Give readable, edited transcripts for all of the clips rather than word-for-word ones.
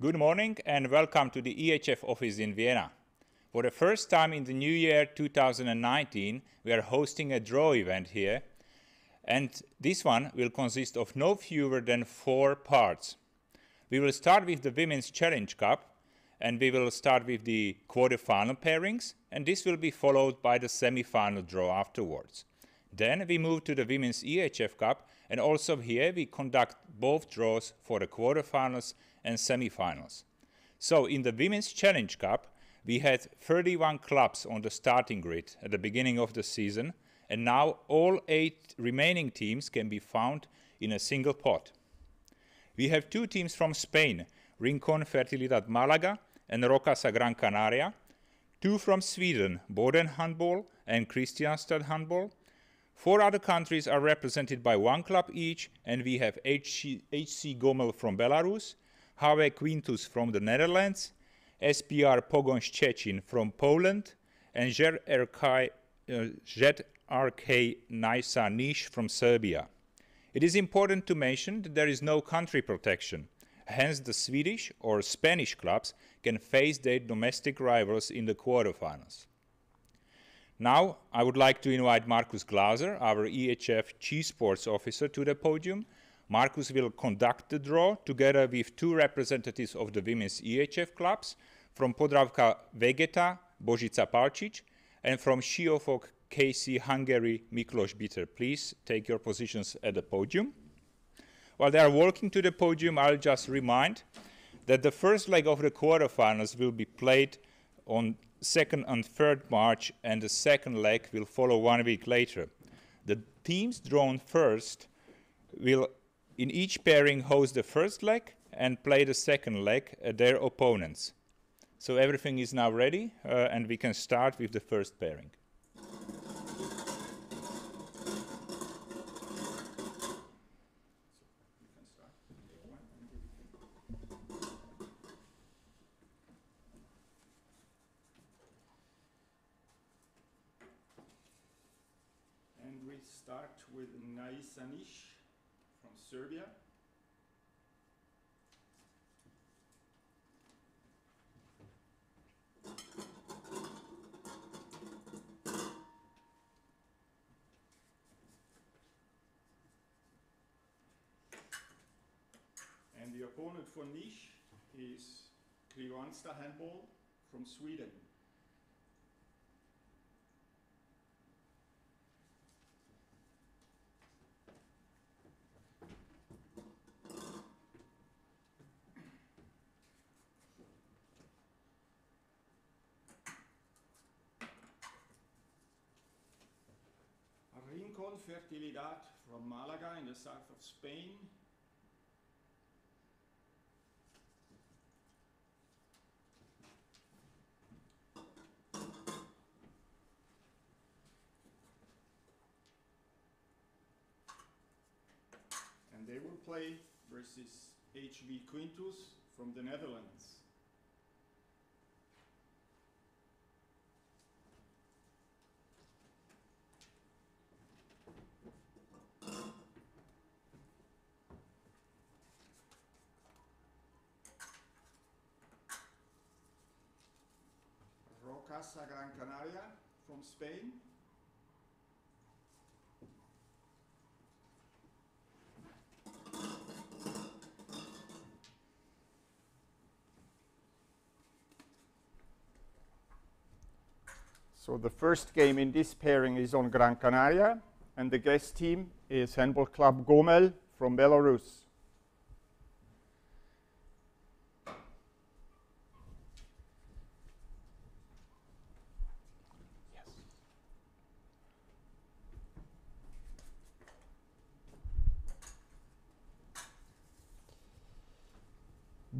Good morning and welcome to the EHF office in Vienna. For the first time in the new year 2019, we are hosting a draw event here, and this one will consist of no fewer than 4 parts. We will start with the Women's Challenge Cup, and we will start with the quarter-final pairings, and this will be followed by the semi-final draw afterwards. Then we move to the Women's EHF Cup, and also here we conduct both draws for the quarterfinals and semi-finals. So in the Women's Challenge Cup, we had 31 clubs on the starting grid at the beginning of the season, and now all 8 remaining teams can be found in a single pot. We have 2 teams from Spain, Rincon Fertilidad Malaga and Rocasa Gran Canaria, 2 from Sweden, Boden Handball and Kristianstad Handball. 4 other countries are represented by 1 club each, and we have HC Gomel from Belarus, HV Quintus from the Netherlands, SPR Pogoń Szczecin from Poland, and ZRK Nysa Niš from Serbia. It is important to mention that there is no country protection, hence the Swedish or Spanish clubs can face their domestic rivals in the quarterfinals. Now, I would like to invite Markus Glaser, our EHF Chief Sports Officer, to the podium. Markus will conduct the draw together with 2 representatives of the women's EHF clubs, from Podravka Vegeta, Božica Palčić, and from Siófok KC Hungary, Miklos Bitter. Please take your positions at the podium. While they are walking to the podium, I'll just remind that the first leg of the quarterfinals will be played on 2nd and 3rd March, and the second leg will follow 1 week later. The teams drawn first will in each pairing host the first leg and play the second leg at their opponents. So everything is now ready, and we can start with the first pairing. Start with Nysa Niš from Serbia. And the opponent for Niš is Kristianstad Handball from Sweden. Rincon Fertilidad from Malaga in the south of Spain. And they will play versus HV Quintus from the Netherlands. Rocasa Gran Canaria from Spain. So the first game in this pairing is on Gran Canaria, and the guest team is Handball Club Gomel from Belarus.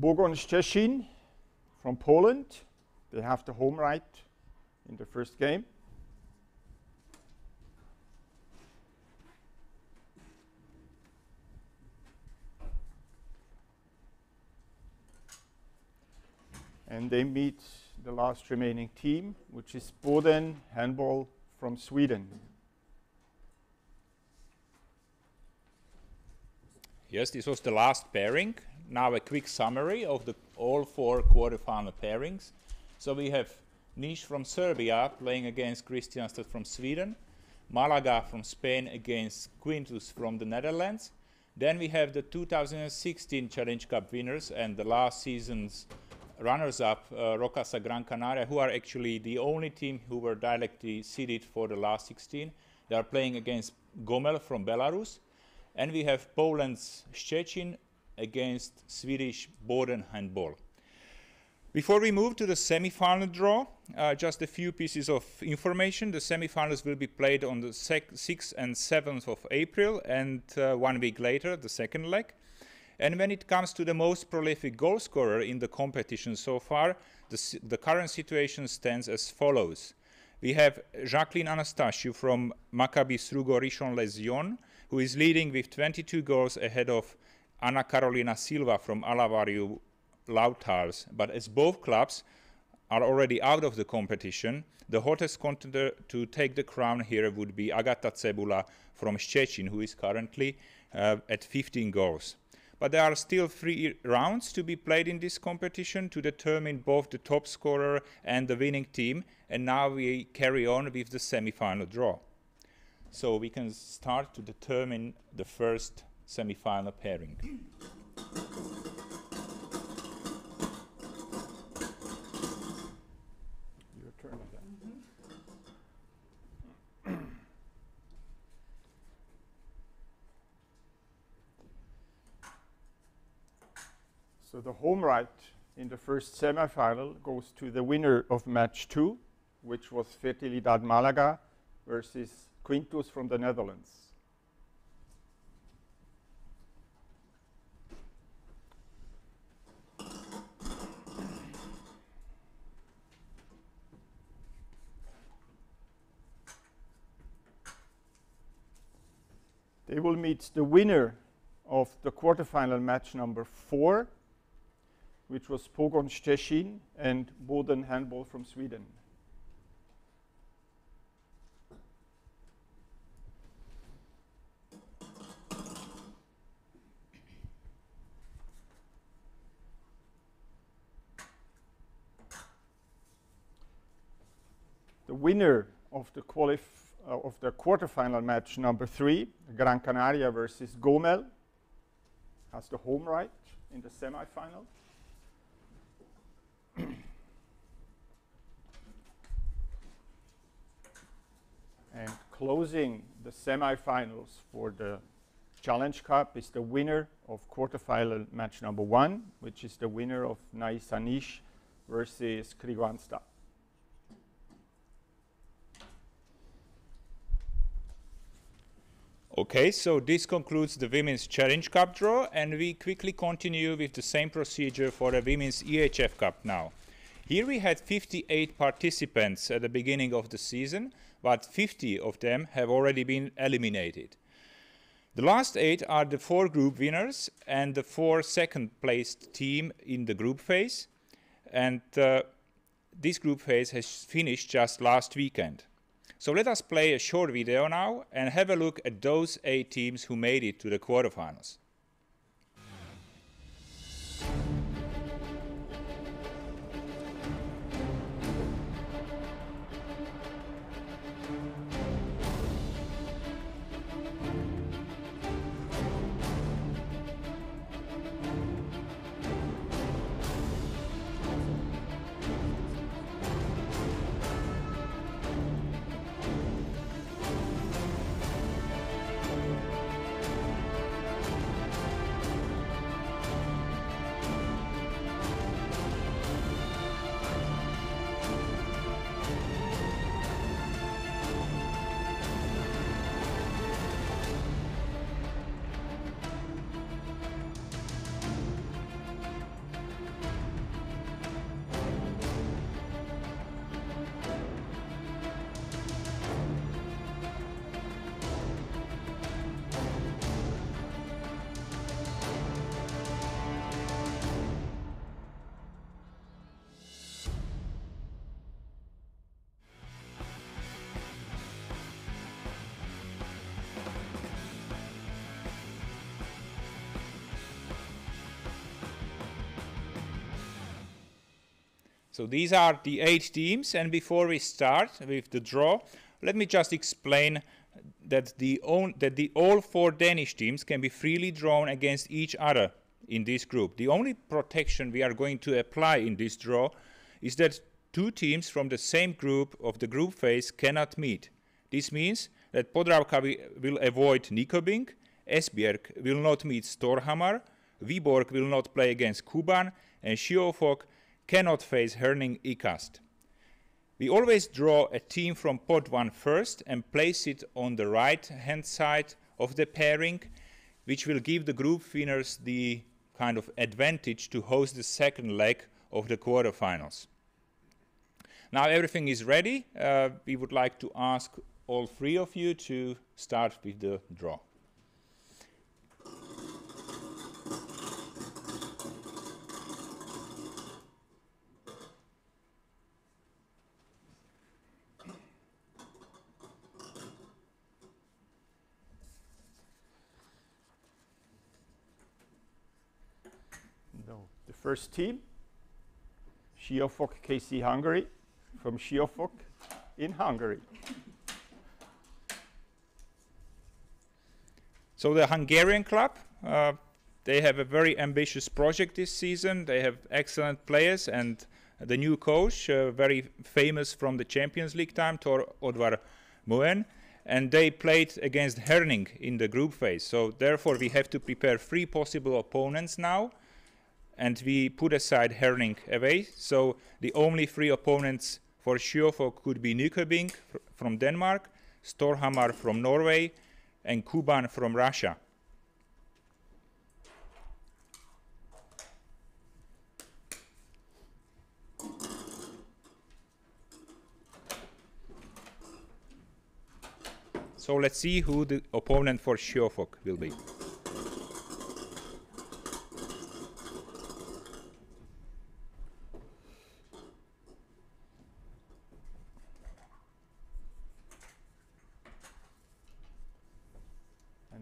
Pogoń Szczecin from Poland. They have the home right in the first game. And they meet the last remaining team, which is Boden Handball from Sweden. Yes, this was the last pairing. now a quick summary of all 4 quarterfinal pairings. So we have Niš from Serbia playing against Kristianstad from Sweden, Malaga from Spain against Quintus from the Netherlands. Then we have the 2016 Challenge Cup winners and the last season's runners-up, Rocasa Gran Canaria, who are actually the only team who were directly seeded for the last 16. They are playing against Gomel from Belarus. And we have Poland's Szczecin against Swedish Boden Handball. Before we move to the semi-final draw, just a few pieces of information. The semi-finals will be played on the 6th and 7th of April, and 1 week later, the second leg. And when it comes to the most prolific goal scorer in the competition so far, the current situation stands as follows. We have Jacqueline Anastasiou from Maccabi Srugo Rishon LeZion, who is leading with 22 goals ahead of Anna Carolina Silva from Alavariu Lautars. But as both clubs are already out of the competition, the hottest contender to take the crown here would be Agata Cebula from Szczecin, who is currently at 15 goals. But there are still 3 rounds to be played in this competition to determine both the top scorer and the winning team. And now we carry on with the semi-final draw. So we can start to determine the first semi-final pairing. Your turn again. So the home right in the first semi-final goes to the winner of match 2, which was Fertilidad Malaga versus Quintus from the Netherlands. They will meet the winner of the quarterfinal match number 4, which was Pogon Szczecin and Boden Handball from Sweden. The winner of the quarterfinal match number 3, Gran Canaria versus Gomel, has the home right in the semi-final. And closing the semi-finals for the Challenge Cup is the winner of quarterfinal match number 1, which is the winner of Naisa Niš versus Kristianstad. Okay, so this concludes the Women's Challenge Cup draw, and we quickly continue with the same procedure for the Women's EHF Cup now. Here we had 58 participants at the beginning of the season, but 50 of them have already been eliminated. The last 8 are the 4 group winners and the 4 second-placed team in the group phase, and this group phase has finished just last weekend. So let us play a short video now and have a look at those 8 teams who made it to the quarterfinals. So these are the 8 teams, and before we start with the draw, let me just explain that all 4 Danish teams can be freely drawn against each other in this group. The only protection we are going to apply in this draw is that 2 teams from the same group of the group phase cannot meet. This means that Podravka will avoid Nyköping, Esbjerg will not meet Storhamar, Viborg will not play against Kuban, and Siofok cannot face Herning Ikast. We always draw a team from pot 1 first and place it on the right hand side of the pairing, which will give the group winners the kind of advantage to host the second leg of the quarterfinals. Now everything is ready. We would like to ask all 3 of you to start with the draw. The first team, Siofok KC Hungary, from Siofok in Hungary. So the Hungarian club, they have a very ambitious project this season. They have excellent players and the new coach, very famous from the Champions League time, Tor Odvar Moen, and they played against Herning in the group phase. So therefore we have to prepare 3 possible opponents now, and we put aside Herning away. So the only 3 opponents for Siofok could be Nyköping from Denmark, Storhamar from Norway, and Kuban from Russia. So let's see who the opponent for Siofok will be.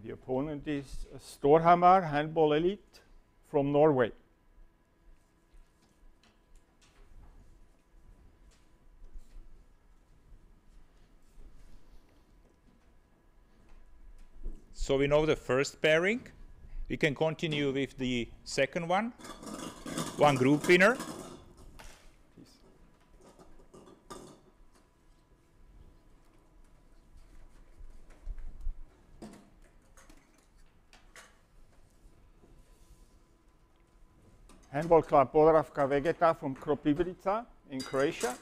The opponent is Storhamar Handball Elite from Norway. So we know the first pairing. We can continue with the second one. One group winner. Handball club Podravka Vegeta from Kropivica in Croatia.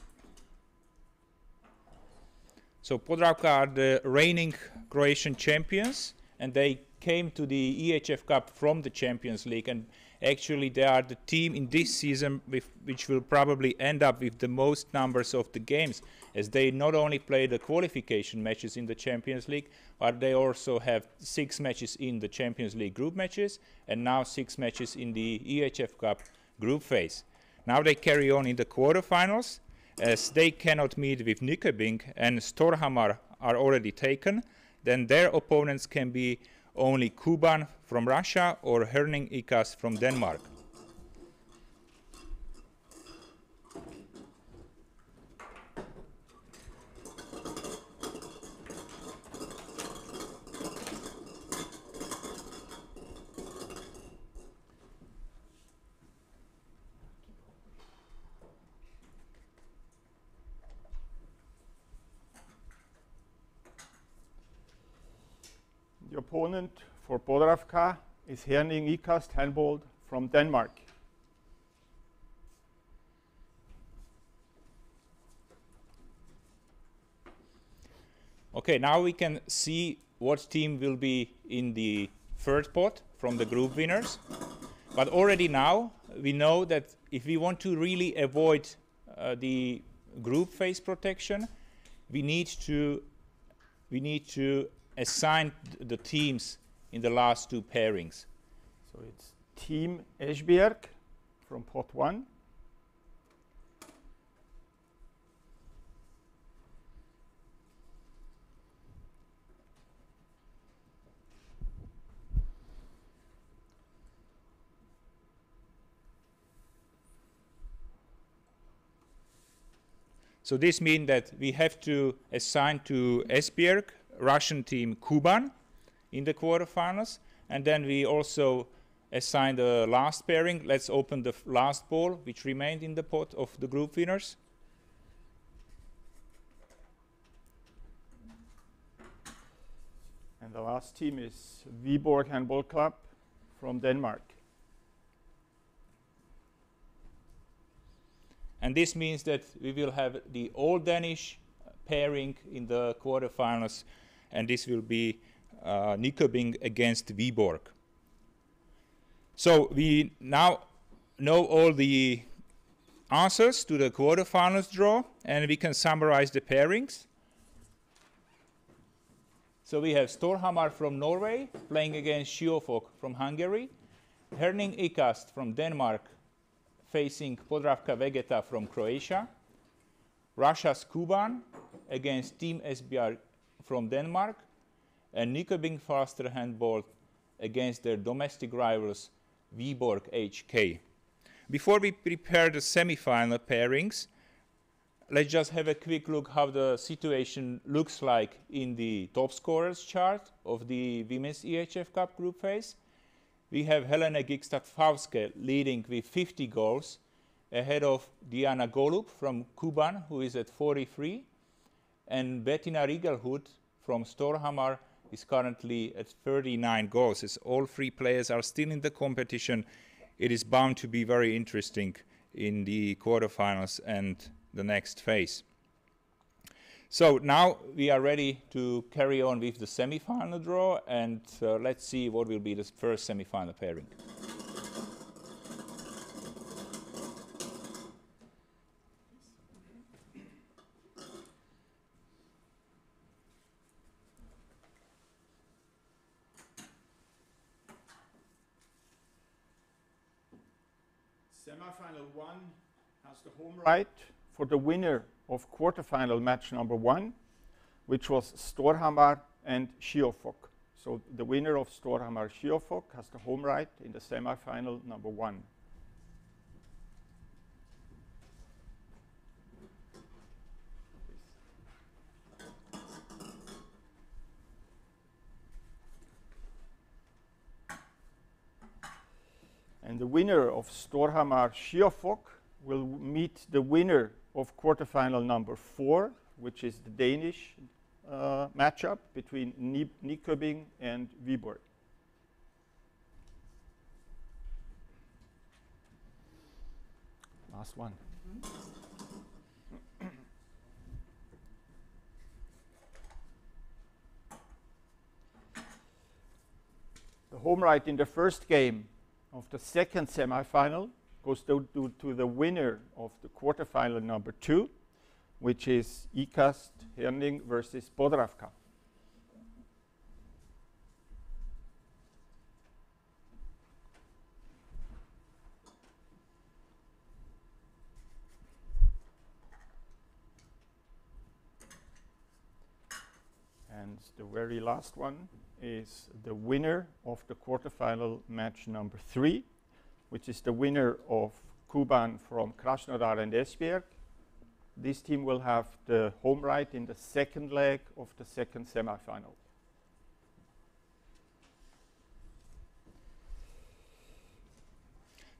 So Podravka are the reigning Croatian champions, and they came to the EHF Cup from the Champions League, and actually they are the team in this season which will probably end up with the most numbers of the games, as they not only play the qualification matches in the Champions League, but they also have 6 matches in the Champions League group matches, and now 6 matches in the EHF Cup group phase. Now they carry on in the quarterfinals, as they cannot meet with Nyköping and Storhamar are already taken. Then their opponents can be only Kuban from Russia or Herning Ikast from Denmark. The opponent for Podravka is Herning Ikast Handball from Denmark. Okay, now we can see what team will be in the third pot from the group winners. But already now we know that if we want to really avoid the group phase protection, we need to assign the teams in the last 2 pairings. So it's Team Esbjerg from pot 1. So this means that we have to assign to Esbjerg Russian team Kuban in the quarterfinals, and then we also assign the last pairing. Let's open the last ball which remained in the pot of the group winners. And the last team is Viborg Handball Club from Denmark. And this means that we will have the all Danish pairing in the quarterfinals, and this will be Nykøbing against Viborg. So we now know all the answers to the quarterfinals draw, and we can summarize the pairings. So we have Storhamar from Norway playing against Siófok from Hungary, Herning Ikast from Denmark facing Podravka Vegeta from Croatia, Russia's Kuban against Team Esbjerg from Denmark, and Nykøbing Faster Handball against their domestic rivals Viborg HK. Before we prepare the semi-final pairings, let's just have a quick look how the situation looks like in the top scorers chart of the Women's EHF Cup group phase. We have Helene Gigstad-Fauske leading with 50 goals, ahead of Diana Golub from Kuban, who is at 43, and Bettina Rigelhut from Storhamar is currently at 39 goals. As all three players are still in the competition, it is bound to be very interesting in the quarterfinals and the next phase. So now we are ready to carry on with the semi-final draw, and let's see what will be the first semi-final pairing. Semi-final 1 has the home right for the winner of quarterfinal match number 1, which was Storhamar and Siófok. So the winner of Storhamar Siófok has the home right in the semi-final number 1. And the winner of Storhamar Siófok will meet the winner of quarterfinal number 4, which is the Danish matchup between Nykøbing and Viborg. Last one. The home right in the first game of the second semi-final goes to the winner of the quarterfinal number 2, which is Ikast Herning versus Podravka. And the very last one is the winner of the quarterfinal match number 3, which is the winner of Kuban from Krasnodar and Esbjerg. This team will have the home right in the second leg of the second semi-final.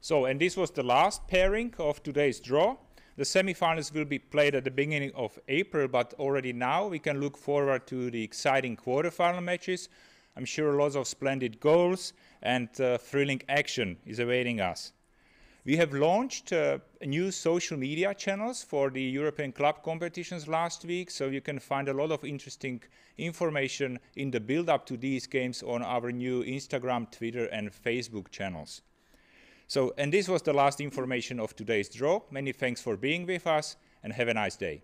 So, and this was the last pairing of today's draw. The semi-finals will be played at the beginning of April, but already now we can look forward to the exciting quarterfinal matches. I'm sure lots of splendid goals and thrilling action is awaiting us. We have launched new social media channels for the European club competitions last week, so you can find a lot of interesting information in the build-up to these games on our new Instagram, Twitter and Facebook channels. So, and this was the last information of today's draw. Many thanks for being with us and have a nice day.